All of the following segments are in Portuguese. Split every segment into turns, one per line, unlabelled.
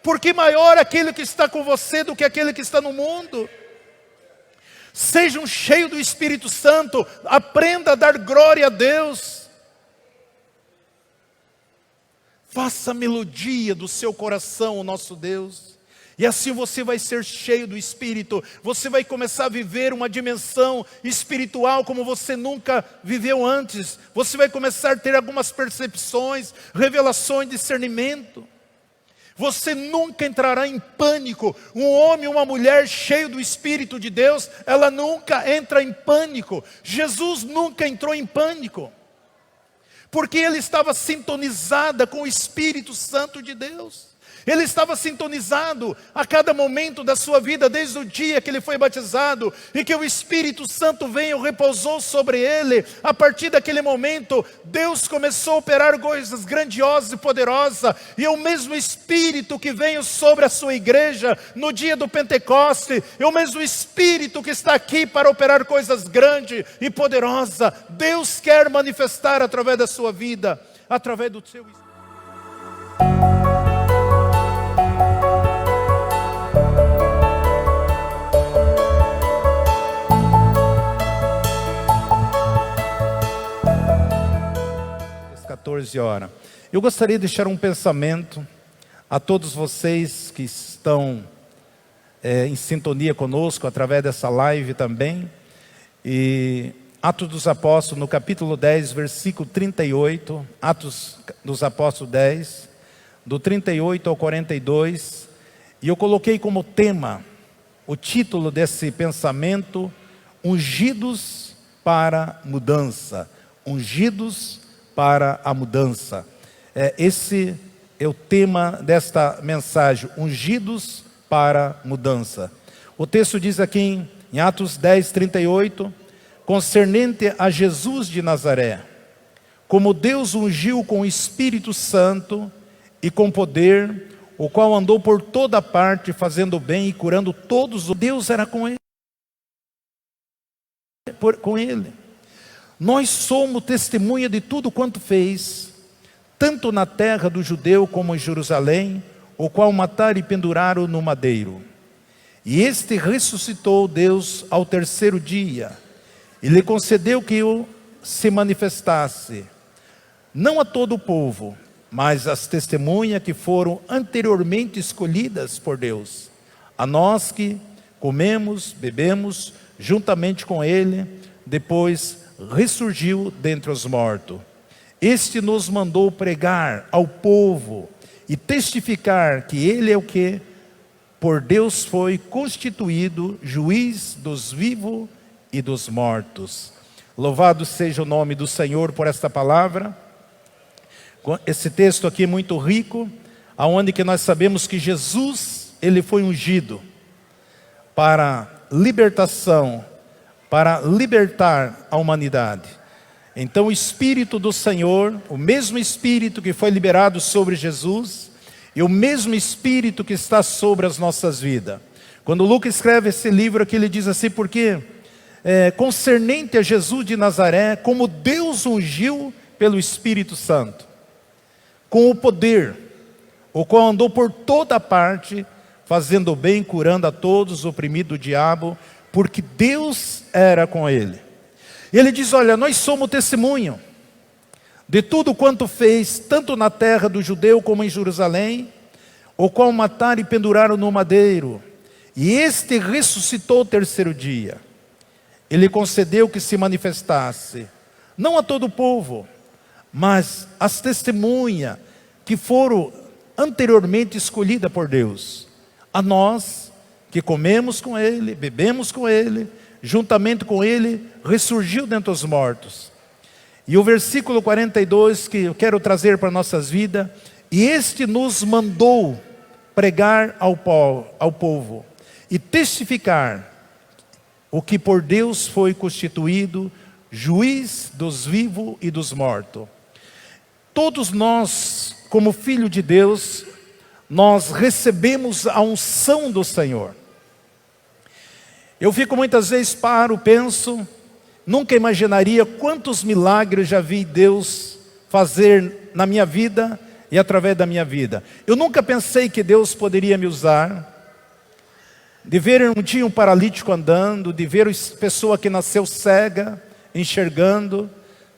porque maior é aquele que está com você do que aquele que está no mundo. Sejam cheios do Espírito Santo, aprenda a dar glória a Deus. Faça a melodia do seu coração, o nosso Deus. E assim você vai ser cheio do Espírito. Você vai começar a viver uma dimensão espiritual como você nunca viveu antes. Você vai começar a ter algumas percepções, revelações, discernimento. Você nunca entrará em pânico. Um homem, uma mulher cheio do Espírito de Deus, ela nunca entra em pânico. Jesus nunca entrou em pânico, porque ele estava sintonizado com o Espírito Santo de Deus. Ele estava sintonizado a cada momento da sua vida, desde o dia que ele foi batizado, e que o Espírito Santo veio, repousou sobre ele. A partir daquele momento, Deus começou a operar coisas grandiosas e poderosas, e é o mesmo Espírito que veio sobre a sua igreja no dia do Pentecoste, é o mesmo Espírito que está aqui para operar coisas grandes e poderosas. Deus quer manifestar através da sua vida, através do seu Espírito. Às 14 horas. Eu gostaria de deixar um pensamento a todos vocês que estão em sintonia conosco através dessa live também. E Atos dos Apóstolos, no capítulo 10, versículo 38, Atos dos Apóstolos 10, do 38 ao 42, e eu coloquei como tema, o título desse pensamento, ungidos para mudança. Ungidos para a mudança. Esse é o tema desta mensagem, ungidos para mudança. O texto diz aqui em Atos 10, 38, concernente a Jesus de Nazaré, como Deus ungiu com o Espírito Santo e com poder, o qual andou por toda parte fazendo bem e curando todos. Deus era com ele. Nós somos testemunha de tudo quanto fez, tanto na terra do judeu como em Jerusalém, o qual mataram e penduraram no madeiro. E este ressuscitou Deus ao terceiro dia, e lhe concedeu que eu se manifestasse, não a todo o povo, mas às testemunhas que foram anteriormente escolhidas por Deus, a nós que comemos, bebemos juntamente com ele, depois ressurgiu dentre os mortos. Este nos mandou pregar ao povo e testificar que ele é o que por Deus foi constituído juiz dos vivos e dos mortos. Louvado seja o nome do Senhor por esta palavra. Esse texto aqui é muito rico, aonde que nós sabemos que Jesus, ele foi ungido para libertação, para libertar a humanidade. Então o Espírito do Senhor, o mesmo Espírito que foi liberado sobre Jesus, e o mesmo Espírito que está sobre as nossas vidas. Quando Lucas escreve esse livro aqui, ele diz assim, porque concernente a Jesus de Nazaré, como Deus ungiu pelo Espírito Santo, com o poder, o qual andou por toda parte, fazendo o bem, curando a todos, oprimido do diabo, porque Deus era com ele. E ele diz, olha, nós somos testemunho de tudo quanto fez, tanto na terra do judeu como em Jerusalém, o qual mataram e penduraram no madeiro. E este ressuscitou o terceiro dia. Ele concedeu que se manifestasse, não a todo o povo, mas as testemunhas que foram anteriormente escolhidas por Deus. A nós que comemos com ele, bebemos com ele, juntamente com ele, ressurgiu dentre os mortos. E o versículo 42 que eu quero trazer para nossas vidas, e este nos mandou pregar ao povo e testificar o que por Deus foi constituído juiz dos vivos e dos mortos. Todos nós, como filho de Deus, nós recebemos a unção do Senhor. Eu fico muitas vezes, penso, nunca imaginaria quantos milagres já vi Deus fazer na minha vida e através da minha vida. Eu nunca pensei que Deus poderia me usar, de ver um dia um paralítico andando, de ver pessoa que nasceu cega, enxergando,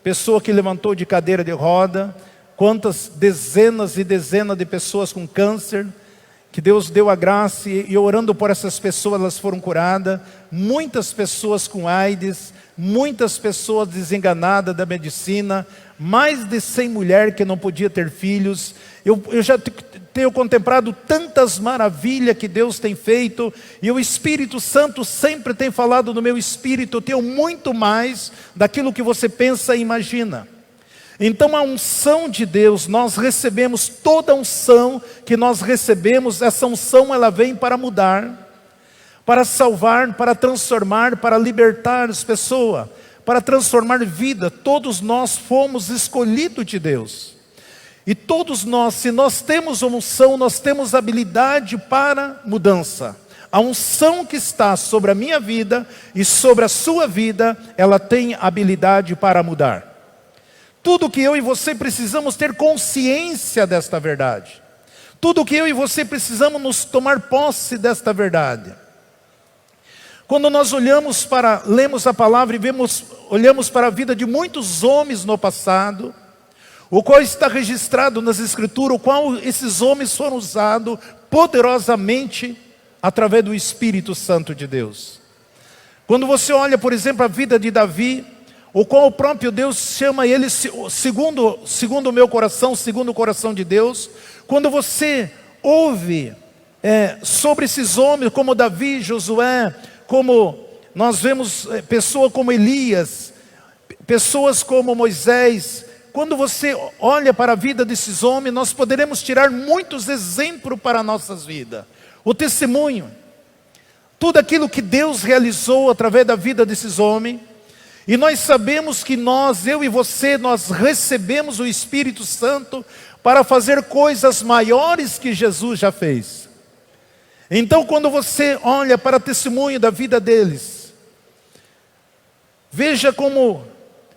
pessoa que levantou de cadeira de roda, quantas dezenas e dezenas de pessoas com câncer, que Deus deu a graça e orando por essas pessoas elas foram curadas, muitas pessoas com AIDS, muitas pessoas desenganadas da medicina, mais de 100 mulheres que não podiam ter filhos. Eu já tenho contemplado tantas maravilhas que Deus tem feito, e o Espírito Santo sempre tem falado no meu espírito, eu tenho muito mais daquilo que você pensa e imagina. Então a unção de Deus, nós recebemos toda a unção que nós recebemos, essa unção ela vem para mudar, para salvar, para transformar, para libertar as pessoas, para transformar vida. Todos nós fomos escolhidos de Deus. E todos nós, se nós temos uma unção, nós temos habilidade para mudança. A unção que está sobre a minha vida e sobre a sua vida, ela tem habilidade para mudar. Tudo que eu e você precisamos ter consciência desta verdade. Tudo que eu e você precisamos nos tomar posse desta verdade. Quando nós lemos a palavra e olhamos para a vida de muitos homens no passado, o qual está registrado nas Escrituras, o qual esses homens foram usados poderosamente através do Espírito Santo de Deus. Quando você olha, por exemplo, a vida de Davi, o qual o próprio Deus chama ele, segundo o meu coração, segundo o coração de Deus. Quando você ouve sobre esses homens, como Davi, Josué, como nós vemos pessoas como Elias, pessoas como Moisés. Quando você olha para a vida desses homens, nós poderemos tirar muitos exemplos para nossas vidas. O testemunho, tudo aquilo que Deus realizou através da vida desses homens. E nós sabemos que eu e você, nós recebemos o Espírito Santo para fazer coisas maiores que Jesus já fez. Então quando você olha para o testemunho da vida deles, veja como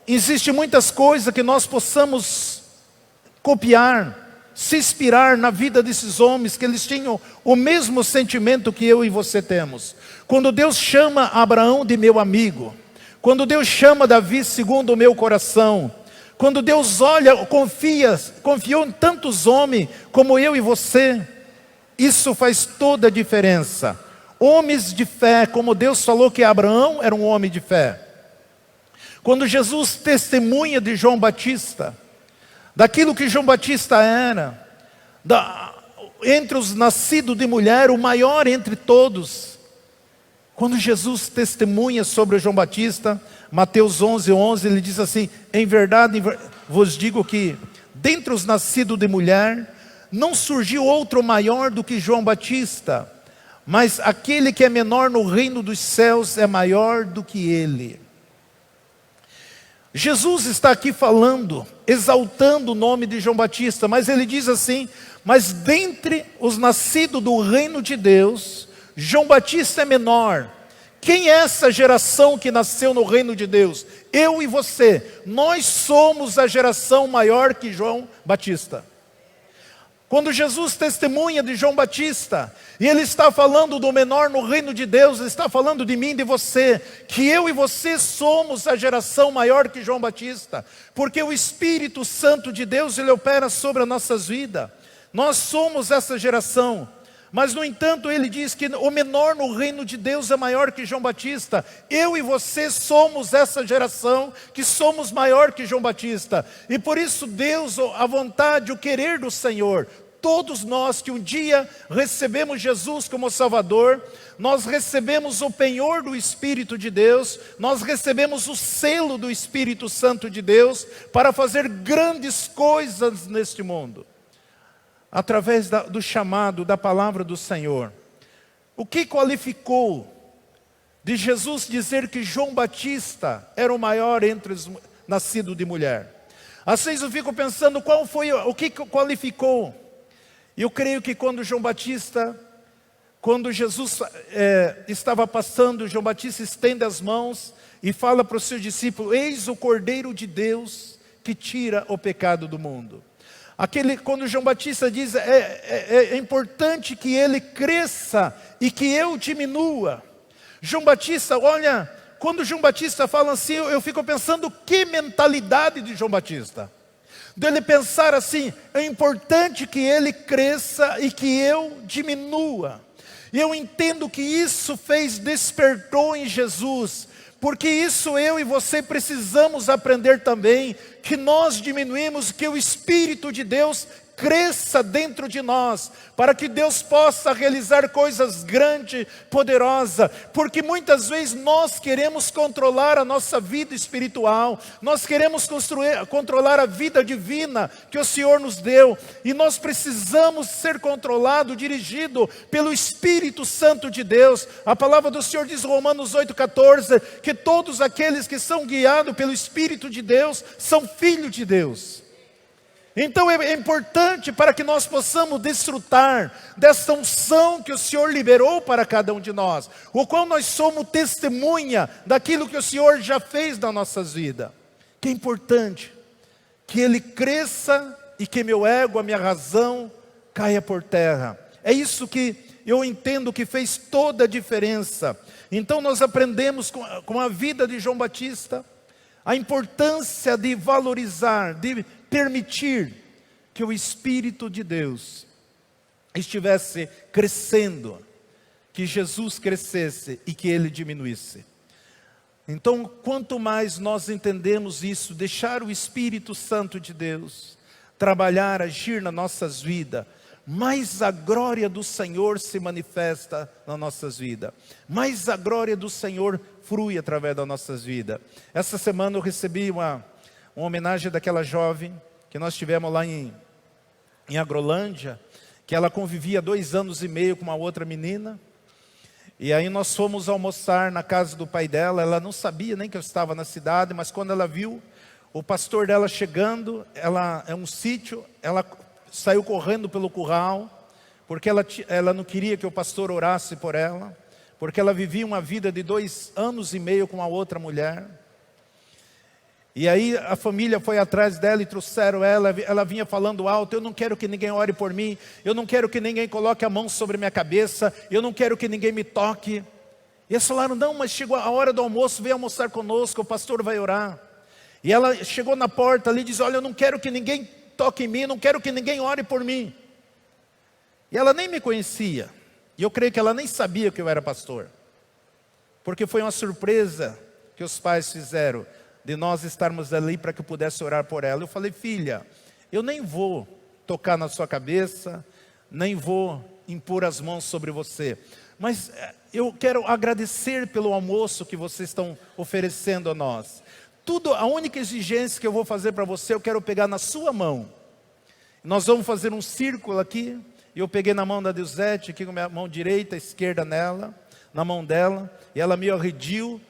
existem muitas coisas que nós possamos copiar, se inspirar na vida desses homens, que eles tinham o mesmo sentimento que eu e você temos. Quando Deus chama Abraão de meu amigo, quando Deus chama Davi segundo o meu coração, quando Deus confiou em tantos homens como eu e você, isso faz toda a diferença. Homens de fé, como Deus falou que Abraão era um homem de fé. Quando Jesus testemunha de João Batista, daquilo que João Batista era, entre os nascidos de mulher, o maior entre todos. Quando Jesus testemunha sobre João Batista, Mateus 11:11, ele diz assim: em verdade vos digo que, dentre os nascidos de mulher, não surgiu outro maior do que João Batista, mas aquele que é menor no reino dos céus é maior do que ele. Jesus está aqui falando, exaltando o nome de João Batista, mas ele diz assim: mas dentre os nascidos do reino de Deus, João Batista é menor. Quem é essa geração que nasceu no reino de Deus? Eu e você, nós somos a geração maior que João Batista. Quando Jesus testemunha de João Batista, e ele está falando do menor no reino de Deus, ele está falando de mim e de você, que eu e você somos a geração maior que João Batista, porque o Espírito Santo de Deus, ele opera sobre as nossas vidas. Nós somos essa geração. Mas no entanto ele diz que o menor no reino de Deus é maior que João Batista. Eu e você somos essa geração que somos maior que João Batista. E por isso Deus, a vontade, o querer do Senhor, todos nós que um dia recebemos Jesus como Salvador, nós recebemos o penhor do Espírito de Deus, nós recebemos o selo do Espírito Santo de Deus para fazer grandes coisas neste mundo. Através do chamado, da palavra do Senhor. O que qualificou de Jesus dizer que João Batista era o maior entre os nascidos de mulher? Às vezes eu fico pensando o que qualificou. E eu creio que quando Jesus estava passando, João Batista estende as mãos e fala para os seus discípulos: eis o Cordeiro de Deus que tira o pecado do mundo. Quando João Batista diz, é importante que ele cresça e que eu diminua. João Batista, olha, quando João Batista fala assim, eu fico pensando, que mentalidade de João Batista. Dele pensar assim, é importante que ele cresça e que eu diminua. E eu entendo que isso despertou em Jesus, porque isso eu e você precisamos aprender também, que nós diminuímos, que o Espírito de Deus cresça dentro de nós, para que Deus possa realizar coisas grandes, poderosas, porque muitas vezes nós queremos controlar a nossa vida espiritual, nós queremos controlar a vida divina que o Senhor nos deu, e nós precisamos ser controlado, dirigido pelo Espírito Santo de Deus. A palavra do Senhor diz em Romanos 8,14, que todos aqueles que são guiados pelo Espírito de Deus, são filhos de Deus. Então é importante para que nós possamos desfrutar dessa unção que o Senhor liberou para cada um de nós, o qual nós somos testemunha daquilo que o Senhor já fez nas nossas vidas. Que é importante que Ele cresça e que meu ego, a minha razão, caia por terra. É isso que eu entendo que fez toda a diferença. Então nós aprendemos com a vida de João Batista a importância de valorizar, de permitir que o Espírito de Deus estivesse crescendo, que Jesus crescesse e que Ele diminuísse. Então, quanto mais nós entendemos isso, deixar o Espírito Santo de Deus trabalhar, agir nas nossas vidas, mais a glória do Senhor se manifesta nas nossas vidas, mais a glória do Senhor flui através das nossas vidas. Essa semana eu recebi uma homenagem daquela jovem que nós tivemos lá em Agrolândia, que ela convivia 2 anos e meio com uma outra menina, e aí nós fomos almoçar na casa do pai dela. Ela não sabia nem que eu estava na cidade, mas quando ela viu o pastor dela chegando, é um sítio, ela saiu correndo pelo curral, porque ela não queria que o pastor orasse por ela, porque ela vivia uma vida de 2 anos e meio com a outra mulher. E aí a família foi atrás dela e trouxeram ela vinha falando alto, eu não quero que ninguém ore por mim, eu não quero que ninguém coloque a mão sobre minha cabeça, eu não quero que ninguém me toque. E eles falaram, não, mas chegou a hora do almoço, vem almoçar conosco, o pastor vai orar. E ela chegou na porta ali e disse, olha, eu não quero que ninguém toque em mim, não quero que ninguém ore por mim. E ela nem me conhecia, e eu creio que ela nem sabia que eu era pastor, porque foi uma surpresa que os pais fizeram, de nós estarmos ali para que eu pudesse orar por ela. Eu falei, filha, eu nem vou tocar na sua cabeça, nem vou impor as mãos sobre você, mas eu quero agradecer pelo almoço que vocês estão oferecendo a nós. A única exigência que eu vou fazer para você, eu quero pegar na sua mão. Nós vamos fazer um círculo aqui, e eu peguei na mão da Deusete, aqui com a minha mão direita, esquerda na mão dela, e ela me arrediu.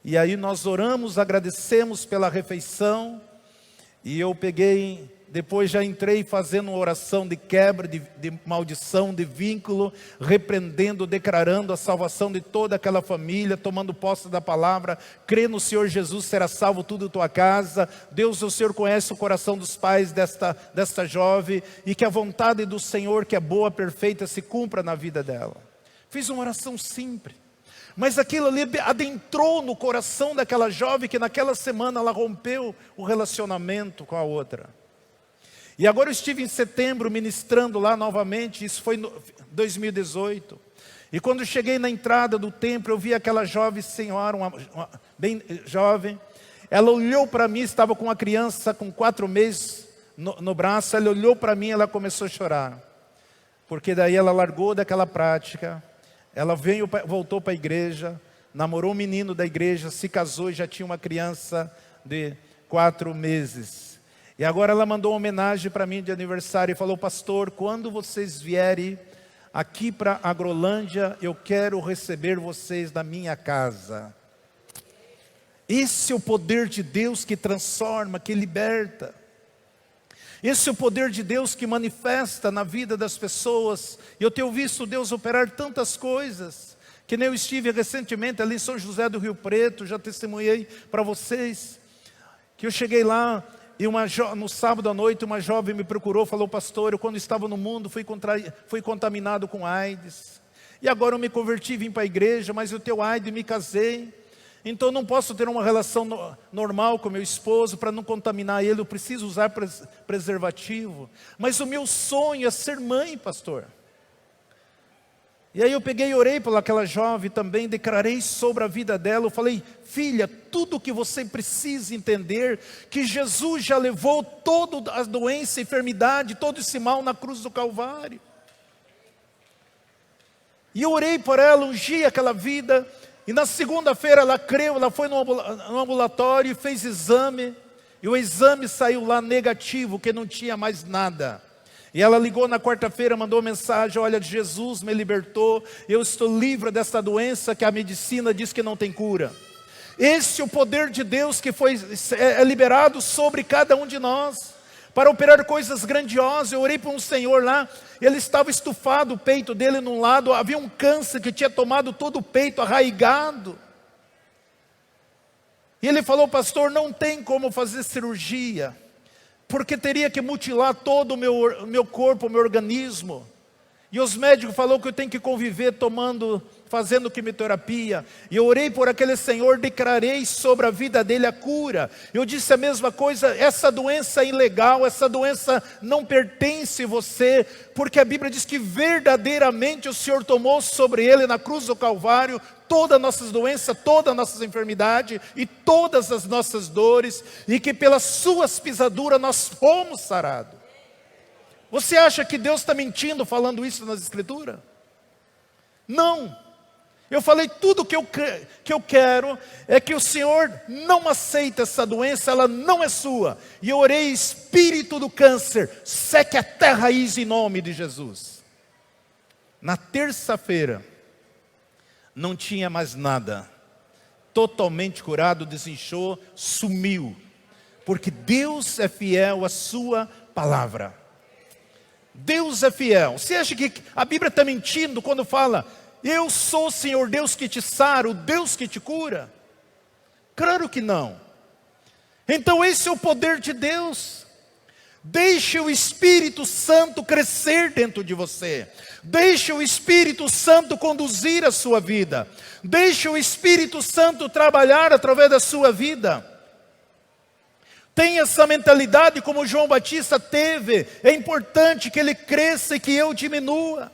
E aí nós oramos, agradecemos pela refeição, e eu peguei, depois já entrei fazendo uma oração de quebra, de maldição, de vínculo, repreendendo, declarando a salvação de toda aquela família, tomando posse da palavra, crê no Senhor Jesus, será salvo tudo tua casa. Deus, o Senhor conhece o coração dos pais desta jovem, e que a vontade do Senhor, que é boa, perfeita, se cumpra na vida dela. Fiz uma oração simples. Mas aquilo ali adentrou no coração daquela jovem, que naquela semana ela rompeu o relacionamento com a outra. E agora eu estive em setembro ministrando lá novamente, isso foi em 2018. E quando eu cheguei na entrada do templo, eu vi aquela jovem senhora, bem jovem. Ela olhou para mim, estava com uma criança com 4 meses no braço. Ela olhou para mim e ela começou a chorar. Porque daí ela largou daquela prática. Ela voltou para a igreja, namorou um menino da igreja, se casou e já tinha uma criança de 4 meses. E agora ela mandou uma homenagem para mim de aniversário e falou, pastor, quando vocês vierem aqui para Agrolândia, eu quero receber vocês na minha casa. Esse é o poder de Deus que transforma, que liberta. Esse é o poder de Deus que manifesta na vida das pessoas. E eu tenho visto Deus operar tantas coisas, que nem eu estive recentemente ali em São José do Rio Preto, já testemunhei para vocês, que eu cheguei lá, E no sábado à noite, uma jovem me procurou, falou: pastor, eu quando estava no mundo fui contaminado com AIDS. E agora eu me converti, vim para a igreja, mas eu tenho AIDS e me casei. Então eu não posso ter uma relação normal com meu esposo para não contaminar ele, eu preciso usar preservativo. Mas o meu sonho é ser mãe, pastor. E aí eu peguei e orei por aquela jovem também, declarei sobre a vida dela, eu falei: filha, tudo o que você precisa entender, que Jesus já levou toda a doença, a enfermidade, todo esse mal na cruz do Calvário. E eu orei por ela, ungi aquela vida, e na segunda-feira ela creu, ela foi no ambulatório e fez exame, e o exame saiu lá negativo, que não tinha mais nada. E ela ligou na quarta-feira, mandou mensagem: olha, Jesus me libertou, eu estou livre dessa doença que a medicina diz que não tem cura. Esse é o poder de Deus que é liberado sobre cada um de nós, para operar coisas grandiosas. Eu orei para um senhor lá, ele estava estufado, o peito dele num lado, havia um câncer que tinha tomado todo o peito, arraigado. E ele falou: pastor, não tem como fazer cirurgia, porque teria que mutilar todo o meu corpo, o meu organismo. E os médicos falaram que eu tenho que conviver fazendo quimioterapia. E eu orei por aquele senhor, declarei sobre a vida dele a cura. Eu disse a mesma coisa: essa doença é ilegal, essa doença não pertence a você, porque a Bíblia diz que verdadeiramente o Senhor tomou sobre ele na cruz do Calvário todas as nossas doenças, todas as nossas enfermidades e todas as nossas dores, e que pelas suas pisaduras nós fomos sarados. Você acha que Deus está mentindo falando isso nas Escrituras? Não. Eu falei: tudo que eu quero é que o Senhor não aceita essa doença, ela não é sua. E eu orei: espírito do câncer, seque até a raiz em nome de Jesus. Na terça-feira, não tinha mais nada, totalmente curado, desinchou, sumiu, porque Deus é fiel à sua palavra. Deus é fiel. Você acha que a Bíblia está mentindo quando fala: eu sou o Senhor Deus que te sara, o Deus que te cura? Claro que não. Então esse é o poder de Deus. Deixe o Espírito Santo crescer dentro de você. Deixe o Espírito Santo conduzir a sua vida. Deixe o Espírito Santo trabalhar através da sua vida. Tenha essa mentalidade como João Batista teve. É importante que ele cresça e que eu diminua.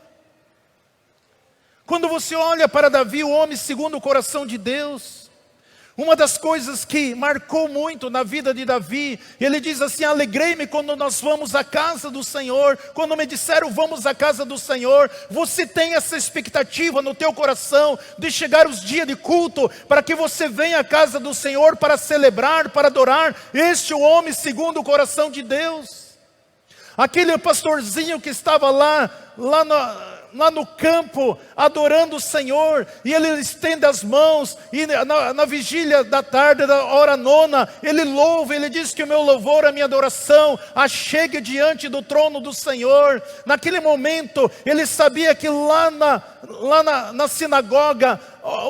Quando você olha para Davi, o homem segundo o coração de Deus, uma das coisas que marcou muito na vida de Davi, ele diz assim: alegrei-me quando nós vamos à casa do Senhor. Quando me disseram vamos à casa do Senhor, você tem essa expectativa no teu coração de chegar os dias de culto, para que você venha à casa do Senhor para celebrar, para adorar. Este é o homem segundo o coração de Deus. Aquele pastorzinho que estava lá no campo, adorando o Senhor, e ele estende as mãos, e na vigília da tarde, da hora nona, ele louva, ele diz que o meu louvor, a minha adoração, achegue diante do trono do Senhor. Naquele momento, ele sabia que lá na sinagoga,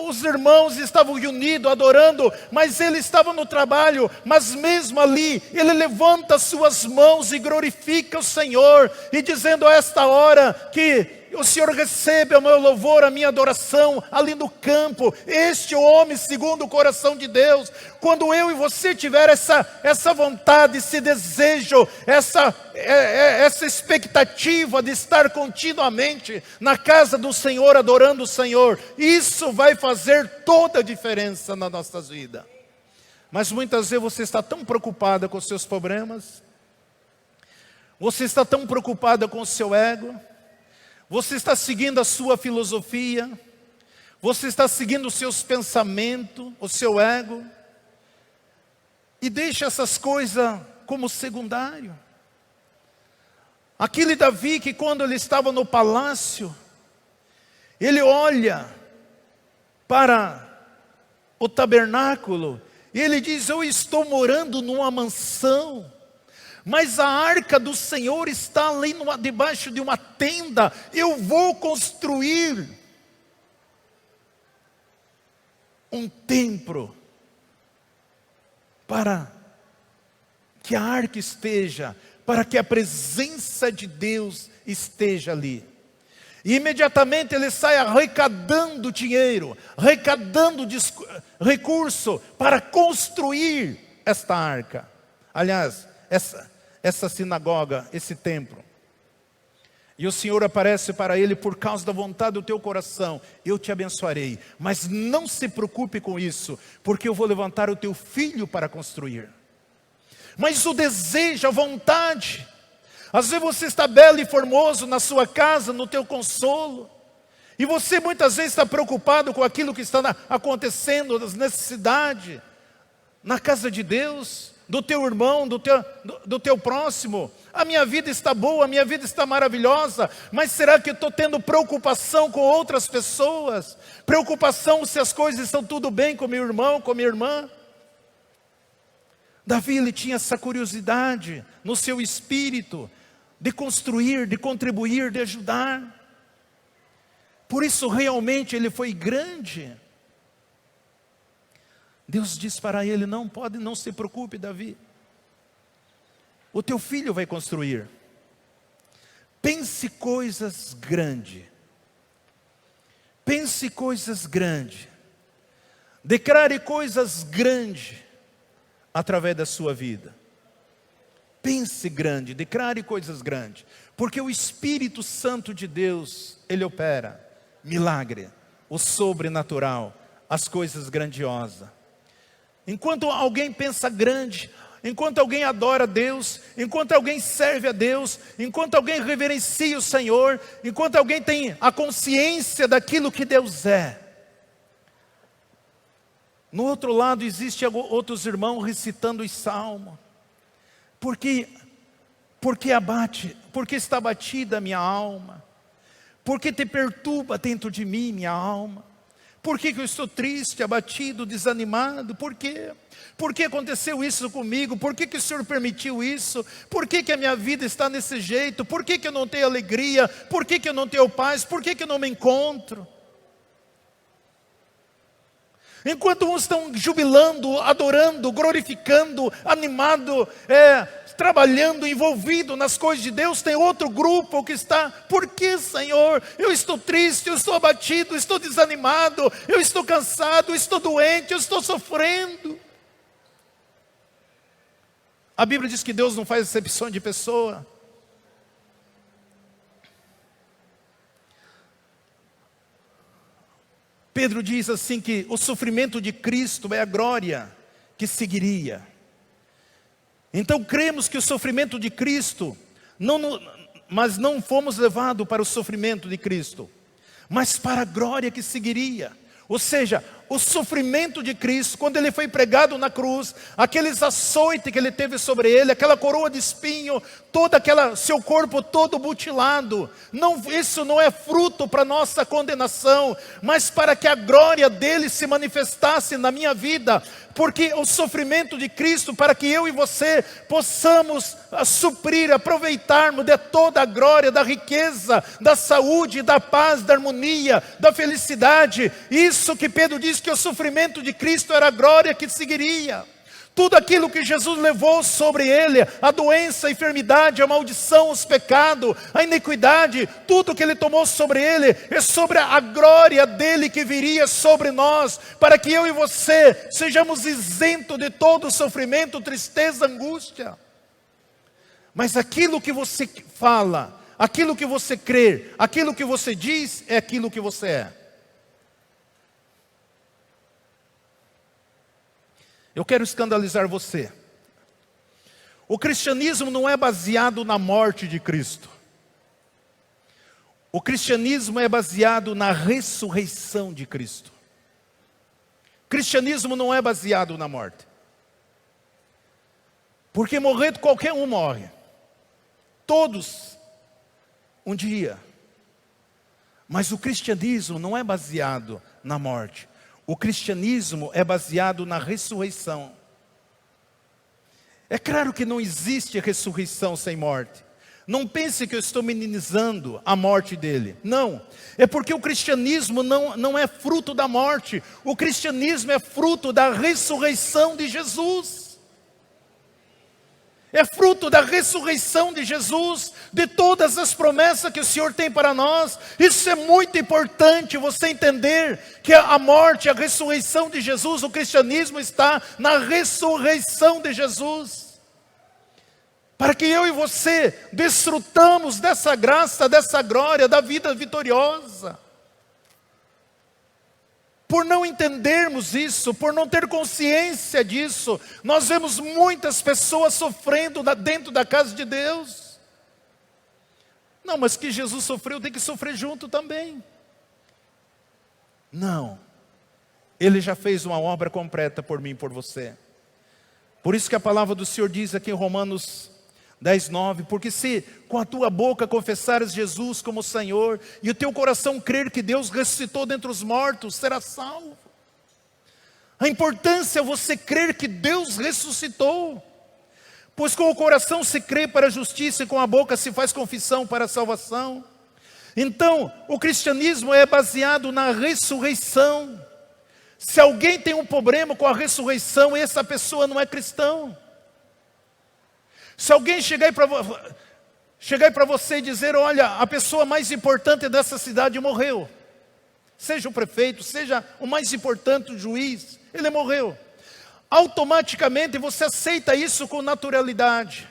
os irmãos estavam unidos, adorando, mas ele estava no trabalho, mas mesmo ali, ele levanta suas mãos e glorifica o Senhor, e dizendo a esta hora que o Senhor recebe o meu louvor, a minha adoração, ali no campo. Este é o homem segundo o coração de Deus. Quando eu e você tiver essa vontade, esse desejo, essa expectativa de estar continuamente na casa do Senhor, adorando o Senhor, isso vai fazer toda a diferença nas nossas vidas. Mas muitas vezes você está tão preocupada com os seus problemas, você está tão preocupada com o seu ego, você está seguindo a sua filosofia, você está seguindo os seus pensamentos, o seu ego, e deixa essas coisas como secundário. Aquele Davi que quando ele estava no palácio, ele olha para o tabernáculo, e ele diz: eu estou morando numa mansão, mas a arca do Senhor está ali debaixo de uma tenda. Eu vou construir um templo para que a arca esteja, para que a presença de Deus esteja ali. E imediatamente ele sai arrecadando dinheiro, arrecadando recurso para construir esta arca. Aliás, essa sinagoga, esse templo. E o Senhor aparece para ele: por causa da vontade do teu coração, eu te abençoarei. Mas não se preocupe com isso, porque eu vou levantar o teu filho para construir. Mas o desejo, a vontade. Às vezes você está belo e formoso na sua casa, no teu consolo. E você muitas vezes está preocupado com aquilo que está acontecendo, as necessidades. Na casa de Deus, do teu irmão, do teu próximo. A minha vida está boa, a minha vida está maravilhosa. Mas será que eu estou tendo preocupação com outras pessoas? Preocupação se as coisas estão tudo bem com meu irmão, com minha irmã? Davi, ele tinha essa curiosidade no seu espírito de construir, de contribuir, de ajudar. Por isso realmente ele foi grande. Deus diz para ele: não se preocupe, Davi. O teu filho vai construir. Pense coisas grandes. Pense coisas grandes. Declare coisas grandes através da sua vida. Pense grande, declare coisas grandes. Porque o Espírito Santo de Deus, ele opera milagre, o sobrenatural, as coisas grandiosas. Enquanto alguém pensa grande, enquanto alguém adora a Deus, enquanto alguém serve a Deus, enquanto alguém reverencia o Senhor, enquanto alguém tem a consciência daquilo que Deus é, no outro lado existem outros irmãos recitando os salmos. Porque está abatida a minha alma? Porque te perturba dentro de mim, minha alma? Por que eu estou triste, abatido, desanimado? Por quê? Por que aconteceu isso comigo? Por que o Senhor permitiu isso? Por que a minha vida está desse jeito? Por que eu não tenho alegria? Por que eu não tenho paz? Por que eu não me encontro? Enquanto uns estão jubilando, adorando, glorificando, animado, trabalhando, envolvido nas coisas de Deus, tem outro grupo que está: por que, Senhor? Eu estou triste, eu estou abatido, eu estou desanimado, eu estou cansado, eu estou doente, eu estou sofrendo. A Bíblia diz que Deus não faz acepção de pessoa. Pedro diz assim que o sofrimento de Cristo é a glória que seguiria. Então cremos que o sofrimento de Cristo, mas não fomos levados para o sofrimento de Cristo, mas para a glória que seguiria. Ou seja, o sofrimento de Cristo, quando ele foi pregado na cruz, aqueles açoites que ele teve sobre ele, aquela coroa de espinho, seu corpo todo mutilado, isso não é fruto para nossa condenação, mas para que a glória dele se manifestasse na minha vida. Porque o sofrimento de Cristo, para que eu e você possamos suprir, aproveitarmos de toda a glória, da riqueza, da saúde, da paz, da harmonia, da felicidade. Isso que Pedro diz, que o sofrimento de Cristo era a glória que seguiria. Tudo aquilo que Jesus levou sobre ele, a doença, a enfermidade, a maldição, os pecados, a iniquidade, tudo que ele tomou sobre ele, é sobre a glória dele que viria sobre nós, para que eu e você sejamos isentos de todo sofrimento, tristeza, angústia. Mas aquilo que você fala, aquilo que você crê, aquilo que você diz, é aquilo que você é. Eu quero escandalizar você. O cristianismo não é baseado na morte de Cristo. O cristianismo é baseado na ressurreição de Cristo. O cristianismo não é baseado na morte. Porque morrer, qualquer um morre. Todos, um dia. Mas o cristianismo não é baseado na morte. O cristianismo é baseado na ressurreição. É claro que não existe ressurreição sem morte. Não pense que eu estou minimizando a morte dele. Não, é porque o cristianismo não é fruto da morte. O cristianismo é fruto da ressurreição de Jesus. É fruto da ressurreição de Jesus, de todas as promessas que o Senhor tem para nós. Isso é muito importante você entender, que a morte, a ressurreição de Jesus, o cristianismo está na ressurreição de Jesus. Para que eu e você desfrutamos dessa graça, dessa glória, da vida vitoriosa. Por não entendermos isso, por não ter consciência disso, nós vemos muitas pessoas sofrendo dentro da casa de Deus. Não, mas que Jesus sofreu, tem que sofrer junto também. Não. Ele já fez uma obra completa por mim e por você. Por isso que a palavra do Senhor diz aqui em Romanos 10:9, porque se com a tua boca confessares Jesus como Senhor, e o teu coração crer que Deus ressuscitou dentre os mortos, será salvo. A importância é você crer que Deus ressuscitou, pois com o coração se crê para a justiça, e com a boca se faz confissão para a salvação. Então, o cristianismo é baseado na ressurreição. Se alguém tem um problema com a ressurreição, essa pessoa não é cristão. Se alguém chegar para você e dizer, olha, a pessoa mais importante dessa cidade morreu. Seja o prefeito, seja o mais importante, o juiz, ele morreu. Automaticamente você aceita isso com naturalidade.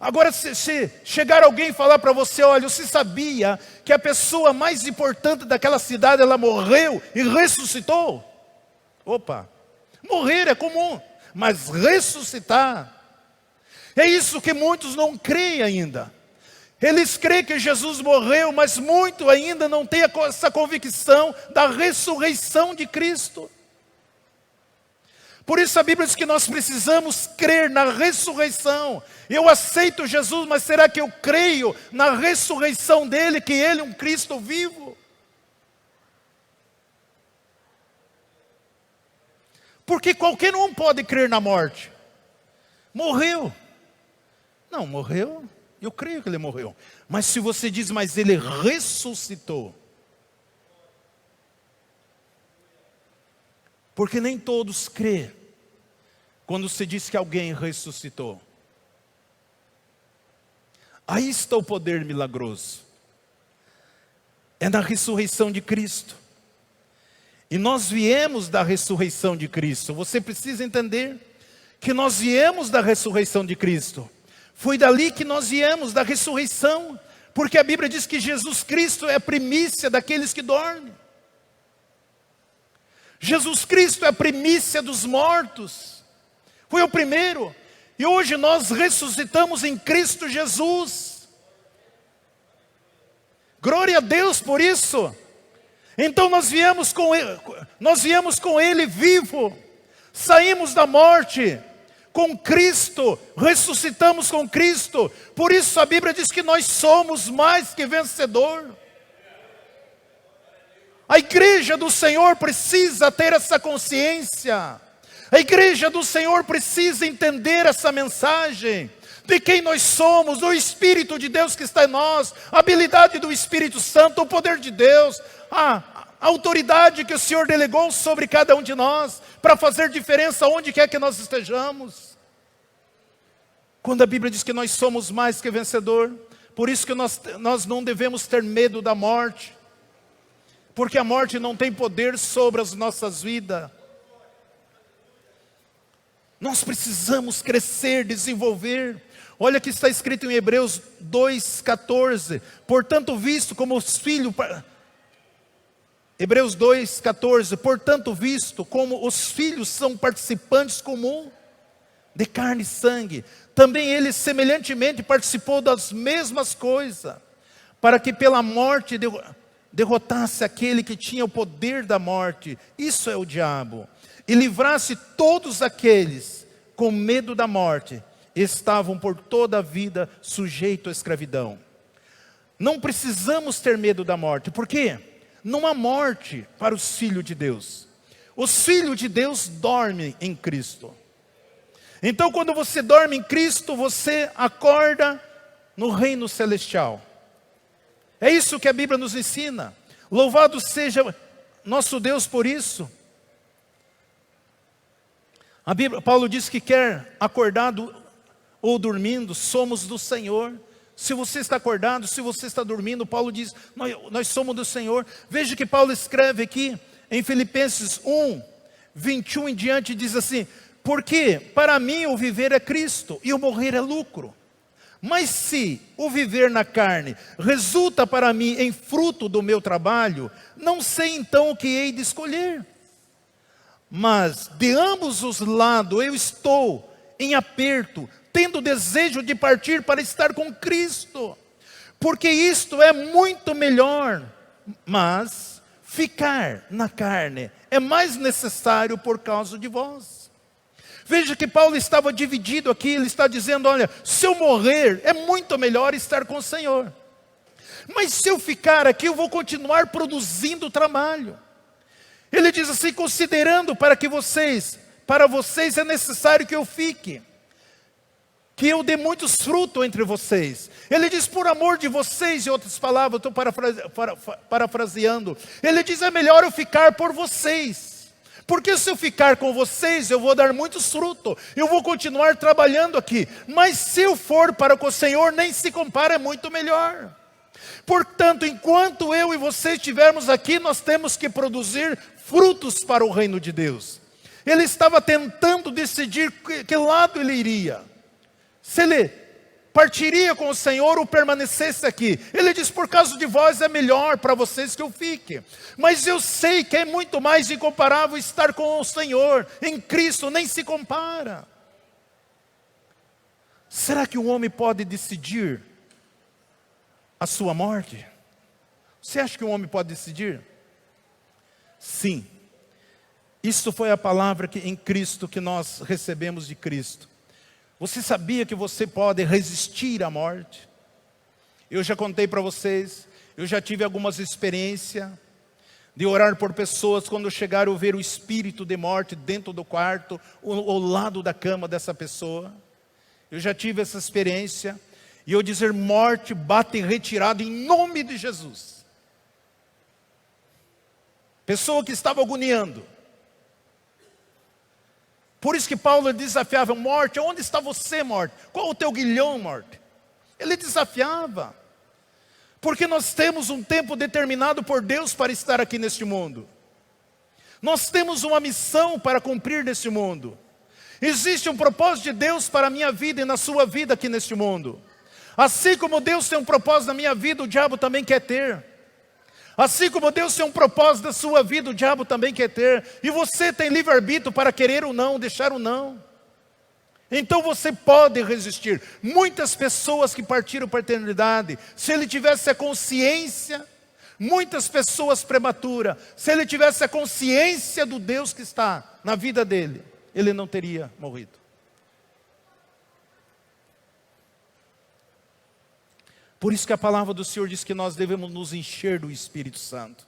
Agora, se chegar alguém e falar para você, olha, você sabia que a pessoa mais importante daquela cidade, ela morreu e ressuscitou? Opa, morrer é comum, mas ressuscitar... É isso que muitos não creem ainda. Eles creem que Jesus morreu, mas muito ainda não têm essa convicção da ressurreição de Cristo. Por isso a Bíblia diz que nós precisamos crer na ressurreição. Eu aceito Jesus, mas será que eu creio na ressurreição dele, que ele é um Cristo vivo? Porque qualquer um pode crer na morte. Morreu. Não, morreu, eu creio que ele morreu. Mas se você diz, mas ele ressuscitou. Porque nem todos crêem quando se diz que alguém ressuscitou. Aí está o poder milagroso. É na ressurreição de Cristo. E nós viemos da ressurreição de Cristo. Você precisa entender que nós viemos da ressurreição de Cristo. Foi dali que nós viemos, da ressurreição, porque a Bíblia diz que Jesus Cristo é a primícia daqueles que dormem. Jesus Cristo é a primícia dos mortos, foi o primeiro, e hoje nós ressuscitamos em Cristo Jesus. Glória a Deus por isso. Então nós viemos com Ele vivo, saímos da morte, com Cristo, ressuscitamos com Cristo. Por isso a Bíblia diz que nós somos mais que vencedor. A igreja do Senhor precisa ter essa consciência. A igreja do Senhor precisa entender essa mensagem de quem nós somos, do Espírito de Deus que está em nós, a habilidade do Espírito Santo, o poder de Deus, a autoridade que o Senhor delegou sobre cada um de nós, para fazer diferença onde quer que nós estejamos. Quando a Bíblia diz que nós somos mais que vencedor, por isso que nós não devemos ter medo da morte, porque a morte não tem poder sobre as nossas vidas. Nós precisamos crescer, desenvolver. Olha que está escrito em Hebreus 2,14, portanto visto como os filhos... Hebreus 2,14, portanto visto como os filhos são participantes comuns de carne e sangue, também ele semelhantemente participou das mesmas coisas, para que pela morte derrotasse aquele que tinha o poder da morte, isso é o diabo, e livrasse todos aqueles com medo da morte, estavam por toda a vida sujeitos à escravidão. Não precisamos ter medo da morte, por quê? Não há morte para os filhos de Deus. Os filhos de Deus dormem em Cristo. Então quando você dorme em Cristo, você acorda no reino celestial. É isso que a Bíblia nos ensina. Louvado seja nosso Deus por isso. Paulo diz que quer acordar ou dormindo, somos do Senhor. Se você está acordado, se você está dormindo, Paulo diz, nós somos do Senhor. Veja que Paulo escreve aqui em Filipenses 1, 21 em diante, diz assim: porque para mim o viver é Cristo e o morrer é lucro. Mas se o viver na carne resulta para mim em fruto do meu trabalho, não sei então o que hei de escolher. Mas de ambos os lados eu estou em aperto, tendo desejo de partir para estar com Cristo, porque isto é muito melhor. Mas ficar na carne é mais necessário por causa de vós. Veja que Paulo estava dividido aqui. Ele está dizendo, olha, se eu morrer é muito melhor estar com o Senhor, mas se eu ficar aqui eu vou continuar produzindo trabalho. Ele diz assim, considerando para vocês é necessário que eu fique, que eu dê muitos frutos entre vocês. Ele diz, por amor de vocês, em outras palavras, estou parafraseando. Ele diz, é melhor eu ficar por vocês, porque se eu ficar com vocês, eu vou dar muitos frutos, eu vou continuar trabalhando aqui. Mas se eu for para com o Senhor, nem se compara, é muito melhor. Portanto, enquanto eu e você estivermos aqui, nós temos que produzir frutos para o reino de Deus. Ele estava tentando decidir que lado ele iria. Se ele partiria com o Senhor ou permanecesse aqui. Ele diz, por causa de vós é melhor para vocês que eu fique. Mas eu sei que é muito mais incomparável estar com o Senhor. Em Cristo nem se compara. Será que um homem pode decidir a sua morte? Você acha que um homem pode decidir? Sim. Isso foi a palavra que em Cristo que nós recebemos de Cristo. Você sabia que você pode resistir à morte? Eu já contei para vocês, eu já tive algumas experiências de orar por pessoas quando chegaram a ver o espírito de morte dentro do quarto, ao lado da cama dessa pessoa. Eu já tive essa experiência. E eu dizer, morte, bate em retirada em nome de Jesus. Pessoa que estava agoniando. Por isso que Paulo desafiava, morte, onde está você, morte? Qual o teu guilhão, morte? Ele desafiava. Porque nós temos um tempo determinado por Deus para estar aqui neste mundo. Nós temos uma missão para cumprir neste mundo. Existe um propósito de Deus para a minha vida e na sua vida aqui neste mundo. Assim como Deus tem um propósito na minha vida, o diabo também quer ter. Assim como Deus tem um propósito na sua vida, o diabo também quer ter. E você tem livre-arbítrio para querer ou não, deixar ou não. Então você pode resistir. Muitas pessoas que partiram para a eternidade, se ele tivesse a consciência, muitas pessoas prematuras, se ele tivesse a consciência do Deus que está na vida dele, ele não teria morrido. Por isso que a palavra do Senhor diz que nós devemos nos encher do Espírito Santo.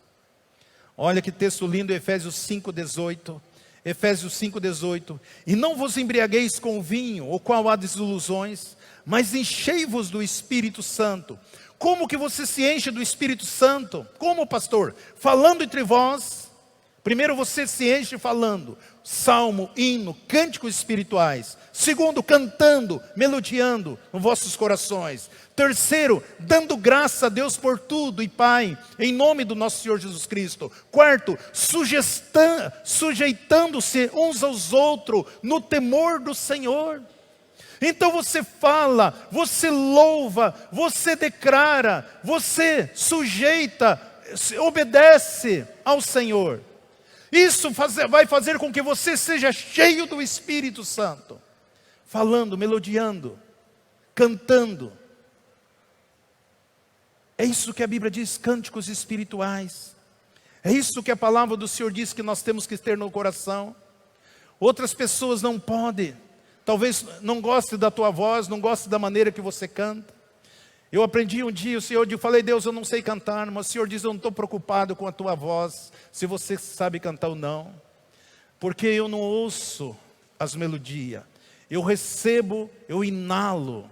Olha que texto lindo, Efésios 5,18. Efésios 5,18. E não vos embriagueis com o vinho, o qual há desilusões, mas enchei-vos do Espírito Santo. Como que você se enche do Espírito Santo? Como, pastor? Falando entre vós. Primeiro você se enche falando, salmo, hino, cânticos espirituais. Segundo, cantando, melodiando nos vossos corações. Terceiro, dando graça a Deus por tudo e Pai, em nome do nosso Senhor Jesus Cristo. Quarto, sujeitando-se uns aos outros no temor do Senhor. Então você fala, você louva, você declara, você sujeita, obedece ao Senhor. Isso vai fazer com que você seja cheio do Espírito Santo. Falando, melodiando, cantando. É isso que a Bíblia diz, cânticos espirituais. É isso que a palavra do Senhor diz que nós temos que ter no coração. Outras pessoas não podem. Talvez não goste da tua voz, não goste da maneira que você canta. Eu aprendi um dia, eu falei, Deus, eu não sei cantar, mas o Senhor diz, eu não estou preocupado com a tua voz, se você sabe cantar ou não. Porque eu não ouço as melodias, eu recebo, eu inalo.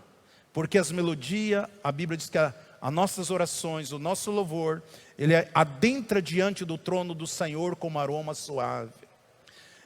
Porque as melodias, a Bíblia diz que as nossas orações, o nosso louvor, ele adentra diante do trono do Senhor como aroma suave.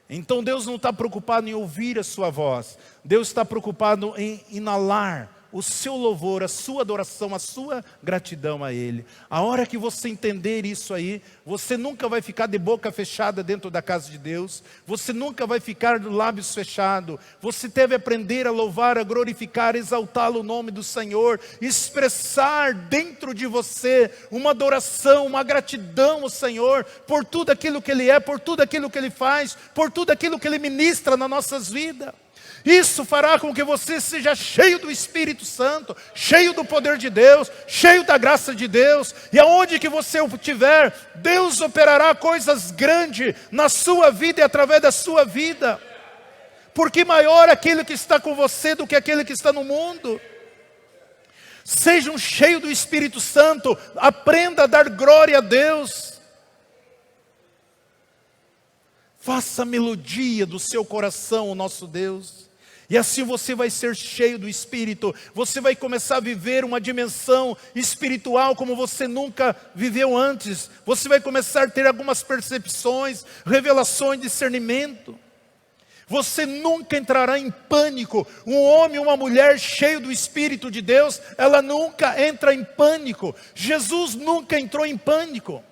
Então Deus não está preocupado em ouvir a sua voz. Deus está preocupado em inalar o seu louvor, a sua adoração, a sua gratidão a Ele. A hora que você entender isso aí, você nunca vai ficar de boca fechada dentro da casa de Deus. Você nunca vai ficar de lábios fechados. Você deve aprender a louvar, a glorificar, exaltar o nome do Senhor. Expressar dentro de você uma adoração, uma gratidão ao Senhor. Por tudo aquilo que Ele é, por tudo aquilo que Ele faz, por tudo aquilo que Ele ministra nas nossas vidas. Isso fará com que você seja cheio do Espírito Santo, cheio do poder de Deus, cheio da graça de Deus. E aonde que você estiver, Deus operará coisas grandes na sua vida e através da sua vida. Porque maior é aquele que está com você do que aquele que está no mundo. Sejam cheios do Espírito Santo, aprenda a dar glória a Deus. Faça a melodia do seu coração, o nosso Deus. E assim você vai ser cheio do Espírito. Você vai começar a viver uma dimensão espiritual como você nunca viveu antes. Você vai começar a ter algumas percepções, revelações, discernimento. Você nunca entrará em pânico. Um homem, uma mulher cheio do Espírito de Deus, ela nunca entra em pânico. Jesus nunca entrou em pânico,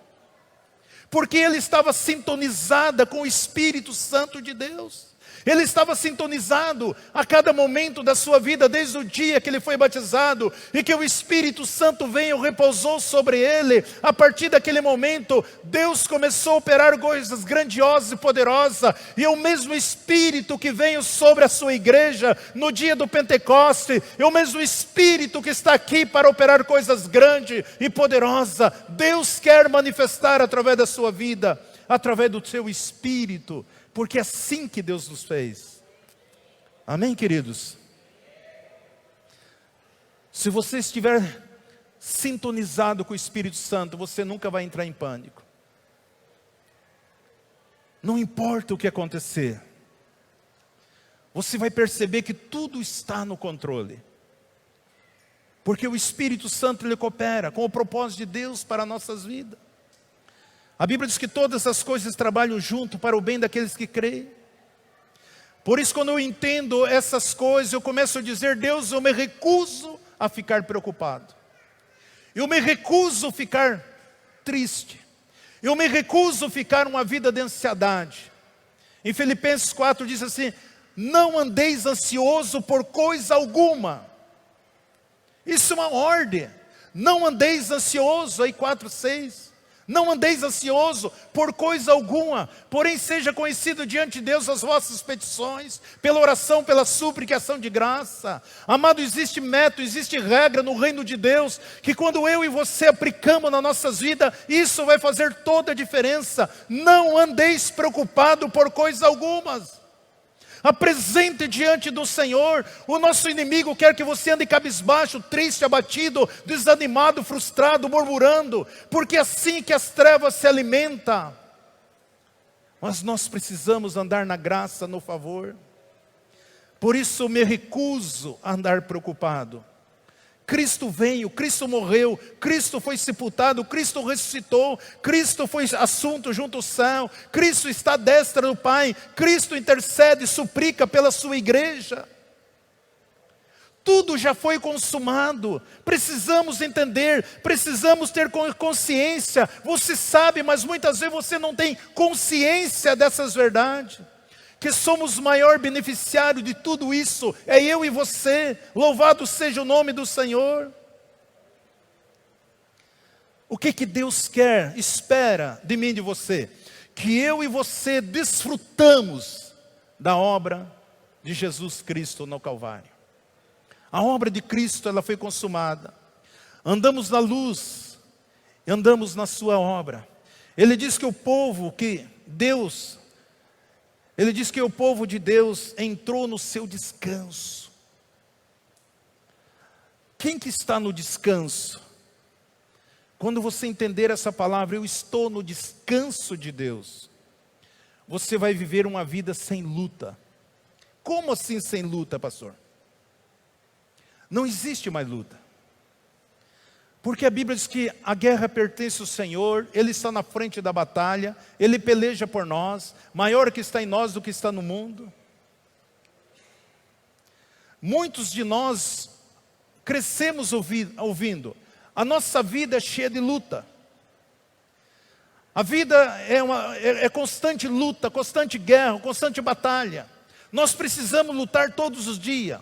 porque ele estava sintonizado com o Espírito Santo de Deus. Ele estava sintonizado a cada momento da sua vida, desde o dia que ele foi batizado, e que o Espírito Santo veio e repousou sobre ele. A partir daquele momento, Deus começou a operar coisas grandiosas e poderosas, e o mesmo Espírito que veio sobre a sua igreja no dia do Pentecoste, é o mesmo Espírito que está aqui para operar coisas grandes e poderosas. Deus quer manifestar através da sua vida, através do seu Espírito, porque é assim que Deus nos fez. Amém, queridos? Se você estiver sintonizado com o Espírito Santo, você nunca vai entrar em pânico. Não importa o que acontecer, você vai perceber que tudo está no controle. Porque o Espírito Santo, ele coopera com o propósito de Deus para nossas vidas. A Bíblia diz que todas as coisas trabalham junto para o bem daqueles que creem. Por isso, quando eu entendo essas coisas, eu começo a dizer: Deus, eu me recuso a ficar preocupado. Eu me recuso a ficar triste. Eu me recuso a ficar uma vida de ansiedade. Em Filipenses 4 diz assim: não andeis ansioso por coisa alguma. Isso é uma ordem. Não andeis ansioso, aí 4:6. Não andeis ansioso por coisa alguma, porém seja conhecido diante de Deus as vossas petições, pela oração, pela súplica e ação de graça. Amado, existe método, existe regra no reino de Deus, que quando eu e você aplicamos nas nossas vidas, isso vai fazer toda a diferença. Não andeis preocupado por coisa algumas. Apresente diante do Senhor. O nosso inimigo quer que você ande cabisbaixo, triste, abatido, desanimado, frustrado, murmurando, porque é assim que as trevas se alimentam. Mas nós precisamos andar na graça, no favor. Por isso eu me recuso a andar preocupado. Cristo veio, Cristo morreu, Cristo foi sepultado, Cristo ressuscitou, Cristo foi assunto junto ao céu, Cristo está à destra do Pai, Cristo intercede e suplica pela sua igreja. Tudo já foi consumado. Precisamos entender, precisamos ter consciência. Você sabe, mas muitas vezes você não tem consciência dessas verdades. Que somos o maior beneficiário de tudo isso, é eu e você. Louvado seja o nome do Senhor. O que Deus quer, espera de mim e de você? Que eu e você desfrutamos da obra de Jesus Cristo no Calvário. A obra de Cristo, ela foi consumada. Andamos na luz, andamos na sua obra. Ele diz que o povo que Deus... Ele diz que o povo de Deus entrou no seu descanso. Quem que está no descanso? Quando você entender essa palavra, eu estou no descanso de Deus, você vai viver uma vida sem luta. Como assim sem luta, pastor? Não existe mais luta. Porque a Bíblia diz que a guerra pertence ao Senhor, Ele está na frente da batalha, Ele peleja por nós, maior que está em nós do que está no mundo. Muitos de nós crescemos ouvindo, a nossa vida é cheia de luta. A vida é constante luta, constante guerra, constante batalha. Nós precisamos lutar todos os dias.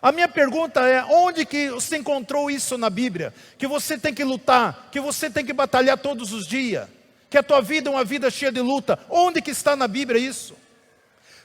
A minha pergunta é, onde que você encontrou isso na Bíblia? Que você tem que lutar, que você tem que batalhar todos os dias, que a tua vida é uma vida cheia de luta. Onde que está na Bíblia isso?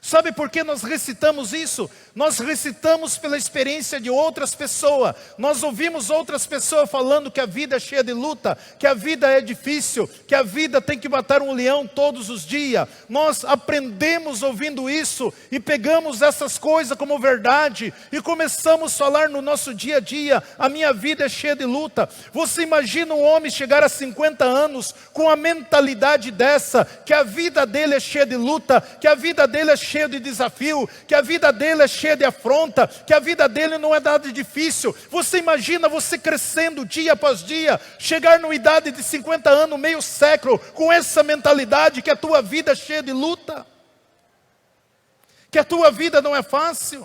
Sabe por que nós recitamos isso? Nós recitamos pela experiência de outras pessoas. Nós ouvimos outras pessoas falando que a vida é cheia de luta, que a vida é difícil, que a vida tem que matar um leão todos os dias. Nós aprendemos ouvindo isso e pegamos essas coisas como verdade e começamos a falar no nosso dia a dia, a minha vida é cheia de luta. Você imagina um homem chegar a 50 anos com a mentalidade dessa, que a vida dele é cheia de luta, que a vida dele é cheia de desafio, que a vida dele é cheia de afronta, que a vida dele não é nada difícil. Você imagina você crescendo dia após dia, chegar numa idade de 50 anos, meio século, com essa mentalidade que a tua vida é cheia de luta, que a tua vida não é fácil.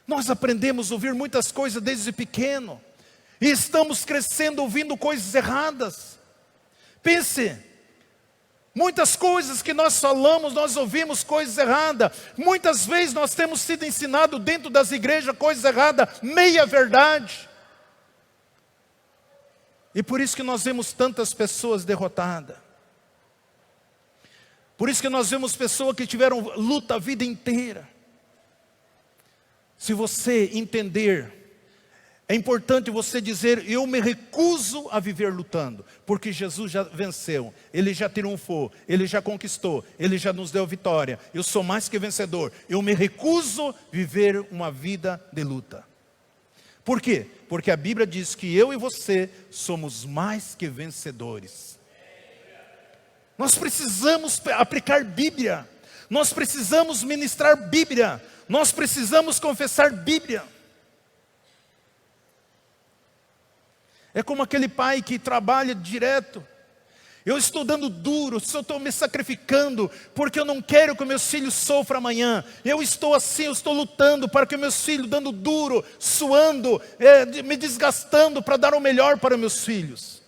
Nós aprendemos a ouvir muitas coisas desde pequeno, e estamos crescendo ouvindo coisas erradas. Pense, muitas coisas que nós falamos, nós ouvimos coisas erradas. Muitas vezes nós temos sido ensinados dentro das igrejas coisas erradas, meia verdade. E por isso que nós vemos tantas pessoas derrotadas. Por isso que nós vemos pessoas que tiveram luta a vida inteira. Se você entender, é importante você dizer, eu me recuso a viver lutando, porque Jesus já venceu, Ele já triunfou, Ele já conquistou, Ele já nos deu vitória. Eu sou mais que vencedor, eu me recuso a viver uma vida de luta. Por quê? Porque a Bíblia diz que eu e você somos mais que vencedores. Nós precisamos aplicar Bíblia, nós precisamos ministrar Bíblia, nós precisamos confessar Bíblia. É como aquele pai que trabalha direto. Eu estou dando duro, eu estou me sacrificando, porque eu não quero que meus filhos sofram amanhã. Eu estou assim, eu estou lutando para que meus filhos, dando duro, suando, me desgastando para dar o melhor para meus filhos.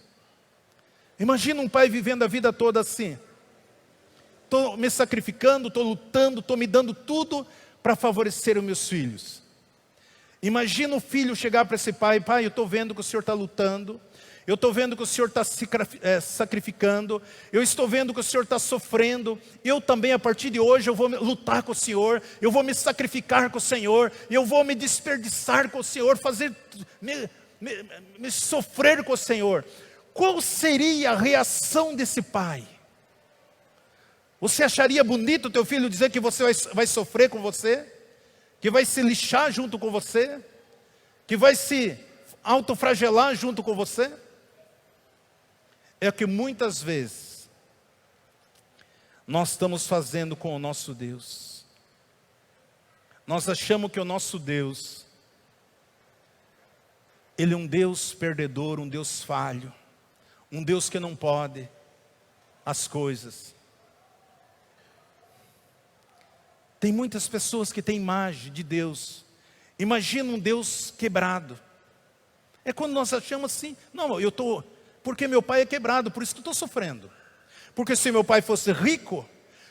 Imagina um pai vivendo a vida toda assim. Estou me sacrificando, estou lutando, estou me dando tudo para favorecer os meus filhos. Imagina o filho chegar para esse pai, pai, eu estou vendo que o senhor está lutando, eu estou vendo que o senhor está se sacrificando, eu estou vendo que o senhor está sofrendo, eu também a partir de hoje eu vou lutar com o senhor, eu vou me sacrificar com o senhor, eu vou me desperdiçar com o senhor, me sofrer com o senhor. Qual seria a reação desse pai? Você acharia bonito o teu filho dizer que você vai sofrer com você? Que vai se lixar junto com você? Que vai se autofragelar junto com você? É o que muitas vezes nós estamos fazendo com o nosso Deus. Nós achamos que o nosso Deus, Ele é um Deus perdedor, um Deus falho, um Deus que não pode as coisas. Tem muitas pessoas que têm imagem de Deus. Imagina um Deus quebrado. É quando nós achamos assim, não, porque meu pai é quebrado, por isso que eu estou sofrendo. Porque se meu pai fosse rico,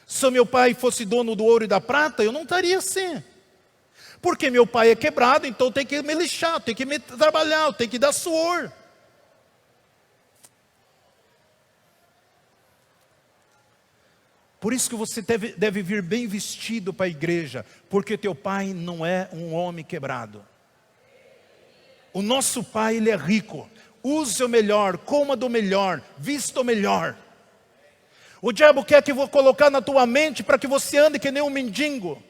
se meu pai fosse dono do ouro e da prata, eu não estaria assim. Porque meu pai é quebrado, então tem que me lixar, tem que me trabalhar, tem que dar suor. Por isso que você deve vir bem vestido para a igreja, porque teu pai não é um homem quebrado. O nosso pai, ele é rico. Use o melhor, coma do melhor, vista o melhor. O diabo quer que eu vou colocar na tua mente para que você ande que nem um mendigo.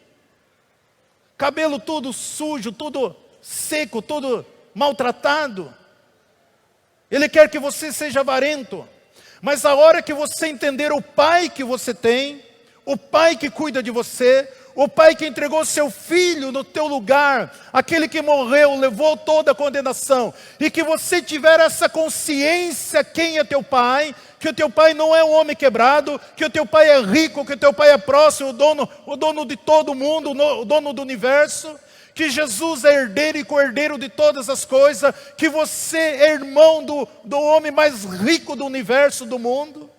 Cabelo todo sujo, todo seco, todo maltratado. Ele quer que você seja avarento. Mas a hora que você entender o pai que você tem, o pai que cuida de você, o Pai que entregou seu Filho no teu lugar, aquele que morreu, levou toda a condenação, e que você tiver essa consciência quem é teu Pai, que o teu Pai não é um homem quebrado, que o teu Pai é rico, que o teu Pai é próximo, o dono de todo mundo, o dono do universo, que Jesus é herdeiro e co-herdeiro de todas as coisas, que você é irmão do homem mais rico do universo, do mundo,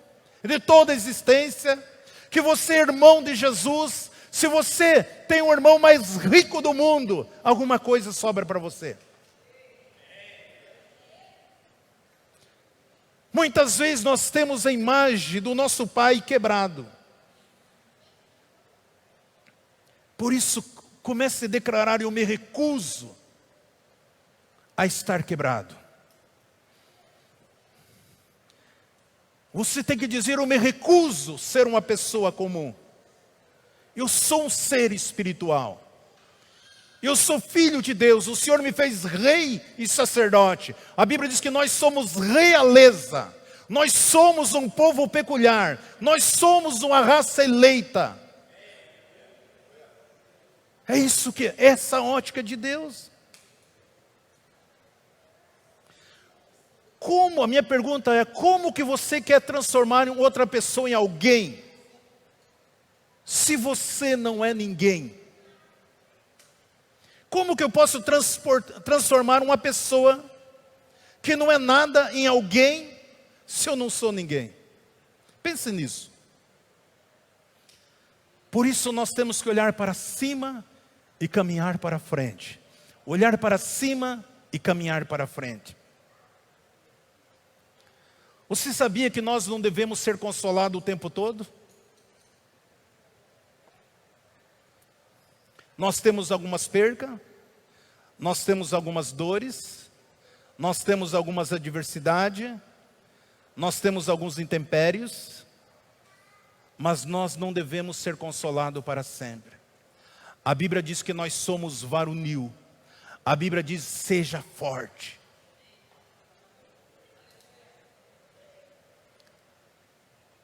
de toda a existência, que você é irmão de Jesus. Se você tem um irmão mais rico do mundo, alguma coisa sobra para você. Muitas vezes nós temos a imagem do nosso pai quebrado. Por isso, comece a declarar: eu me recuso a estar quebrado. Você tem que dizer: eu me recuso a ser uma pessoa comum. Eu sou um ser espiritual. Eu sou filho de Deus. O Senhor me fez rei e sacerdote. A Bíblia diz que nós somos realeza. Nós somos um povo peculiar. Nós somos uma raça eleita. É isso que, essa ótica de Deus. A minha pergunta é: como que você quer transformar outra pessoa em alguém, se você não é ninguém? Como que eu posso transformar uma pessoa que não é nada em alguém, se eu não sou ninguém? Pense nisso. Por isso nós temos que olhar para cima e caminhar para frente. Olhar para cima e caminhar para frente. Você sabia que nós não devemos ser consolados o tempo todo? Nós temos algumas percas, nós temos algumas dores, nós temos algumas adversidades, nós temos alguns intempéries, mas nós não devemos ser consolados para sempre. A Bíblia diz que nós somos varonil. A Bíblia diz: seja forte.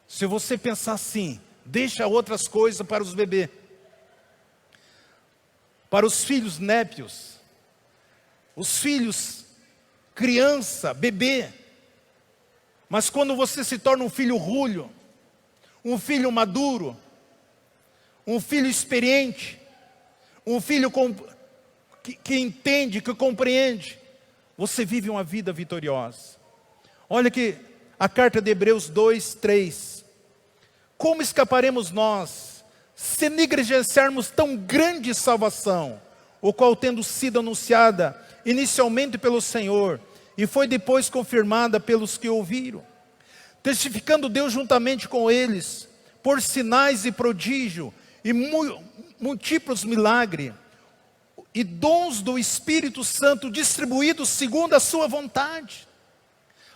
Se você pensar assim, deixa outras coisas para os bebês, para os filhos népios, os filhos criança, bebê. Mas quando você se torna um filho rulho, um filho maduro, um filho experiente, um filho que entende, que compreende, você vive uma vida vitoriosa. Olha aqui a carta de Hebreus 2:3. Como escaparemos nós, se negligenciarmos tão grande salvação, o qual tendo sido anunciada inicialmente pelo Senhor, e foi depois confirmada pelos que ouviram, testificando Deus juntamente com eles, por sinais e prodígio, e múltiplos milagres, e dons do Espírito Santo distribuídos segundo a sua vontade.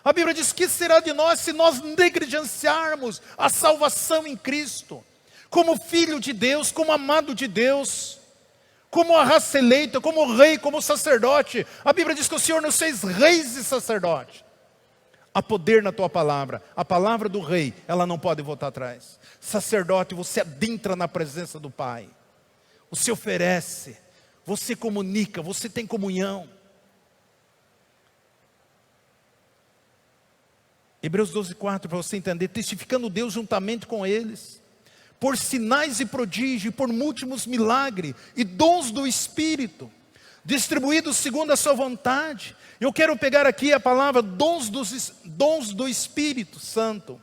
A Bíblia diz: que será de nós se nós negligenciarmos a salvação em Cristo? Como filho de Deus, como amado de Deus, como a raça eleita, como rei, como sacerdote. A Bíblia diz que o Senhor nos fez reis e sacerdotes. Há poder na tua palavra. A palavra do rei, ela não pode voltar atrás. Sacerdote, você adentra na presença do Pai. Você oferece, você comunica, você tem comunhão. Hebreus 12:4, para você entender: testificando Deus juntamente com eles, por sinais e prodígios, por múltiplos milagres e dons do Espírito, distribuídos segundo a sua vontade. Eu quero pegar aqui a palavra dons do Espírito Santo.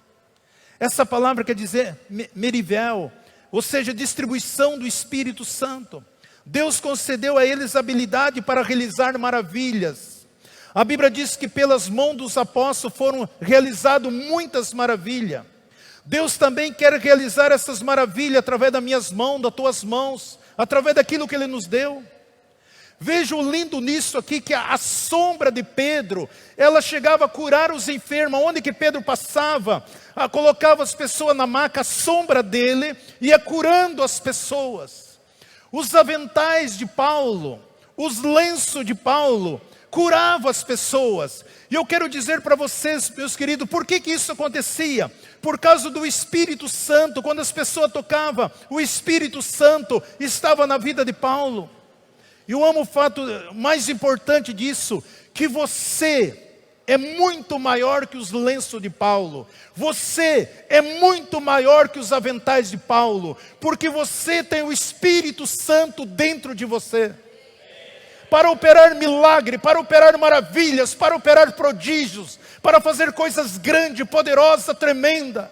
Essa palavra quer dizer merivel, ou seja, distribuição do Espírito Santo. Deus concedeu a eles habilidade para realizar maravilhas. A Bíblia diz que pelas mãos dos apóstolos foram realizadas muitas maravilhas. Deus também quer realizar essas maravilhas através das minhas mãos, das tuas mãos, através daquilo que Ele nos deu. Veja o lindo nisso aqui, que a sombra de Pedro, ela chegava a curar os enfermos. Onde que Pedro passava, colocava as pessoas na maca, a sombra dele ia curando as pessoas. Os aventais de Paulo, os lenços de Paulo, curava as pessoas. E eu quero dizer para vocês, meus queridos, por que isso acontecia? Por causa do Espírito Santo. Quando as pessoas tocavam, o Espírito Santo estava na vida de Paulo. E eu amo o fato mais importante disso, que você é muito maior que os lenços de Paulo. Você é muito maior que os aventais de Paulo, porque você tem o Espírito Santo dentro de você. Para operar milagre, para operar maravilhas, para operar prodígios, para fazer coisas grandes, poderosas, tremendas.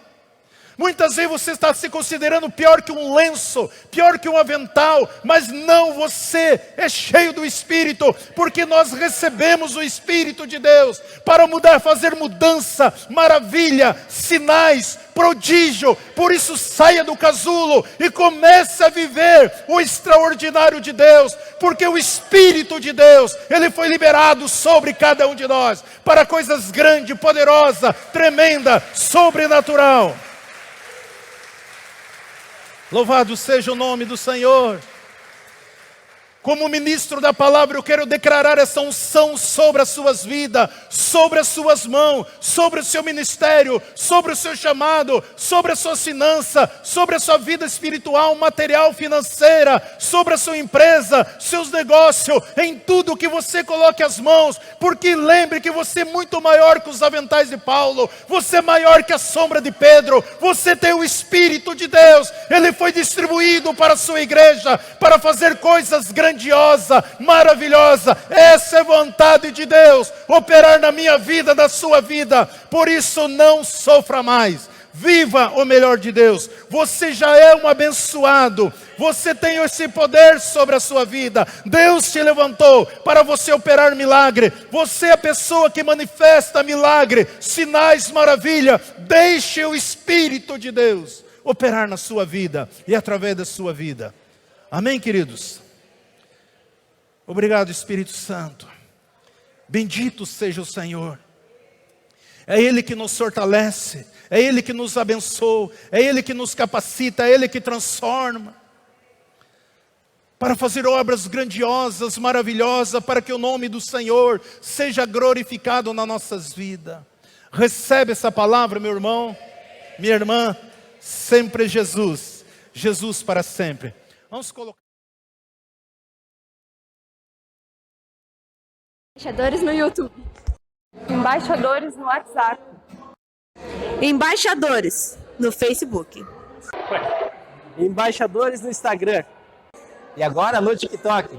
Muitas vezes você está se considerando pior que um lenço, pior que um avental, mas não, você é cheio do Espírito, porque nós recebemos o Espírito de Deus para mudar, fazer mudança, maravilha, sinais, prodígio. Por isso saia do casulo e comece a viver o extraordinário de Deus, porque o Espírito de Deus, Ele foi liberado sobre cada um de nós, para coisas grandes, poderosas, tremenda, sobrenatural. Louvado seja o nome do Senhor. Como ministro da palavra, eu quero declarar essa unção sobre as suas vidas, sobre as suas mãos, sobre o seu ministério, sobre o seu chamado, sobre a sua finança, sobre a sua vida espiritual, material, financeira, sobre a sua empresa, seus negócios, em tudo que você coloque as mãos, porque lembre que você é muito maior que os aventais de Paulo, você é maior que a sombra de Pedro, você tem o Espírito de Deus, Ele foi distribuído para a sua igreja, para fazer coisas grandiosas, maravilhosa. Essa é a vontade de Deus, operar na minha vida, na sua vida. Por isso não sofra mais, viva o melhor de Deus. Você já é um abençoado, você tem esse poder sobre a sua vida. Deus te levantou para você operar milagre. Você é a pessoa que manifesta milagre, sinais, maravilha. Deixe o Espírito de Deus operar na sua vida e através da sua vida. Amém, queridos? Obrigado, Espírito Santo. Bendito seja o Senhor. É Ele que nos fortalece, é Ele que nos abençoa, é Ele que nos capacita, é Ele que transforma, para fazer obras grandiosas, maravilhosas, para que o nome do Senhor seja glorificado nas nossas vidas. Recebe essa palavra, meu irmão, minha irmã. Sempre Jesus, Jesus para sempre. Vamos colocar.
Embaixadores no YouTube.
Embaixadores no WhatsApp.
Embaixadores no Facebook.
Embaixadores no Instagram. E agora no TikTok.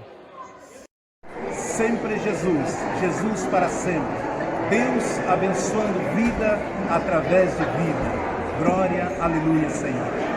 Sempre Jesus, Jesus para sempre. Deus abençoando vida através de vida. Glória, aleluia, Senhor.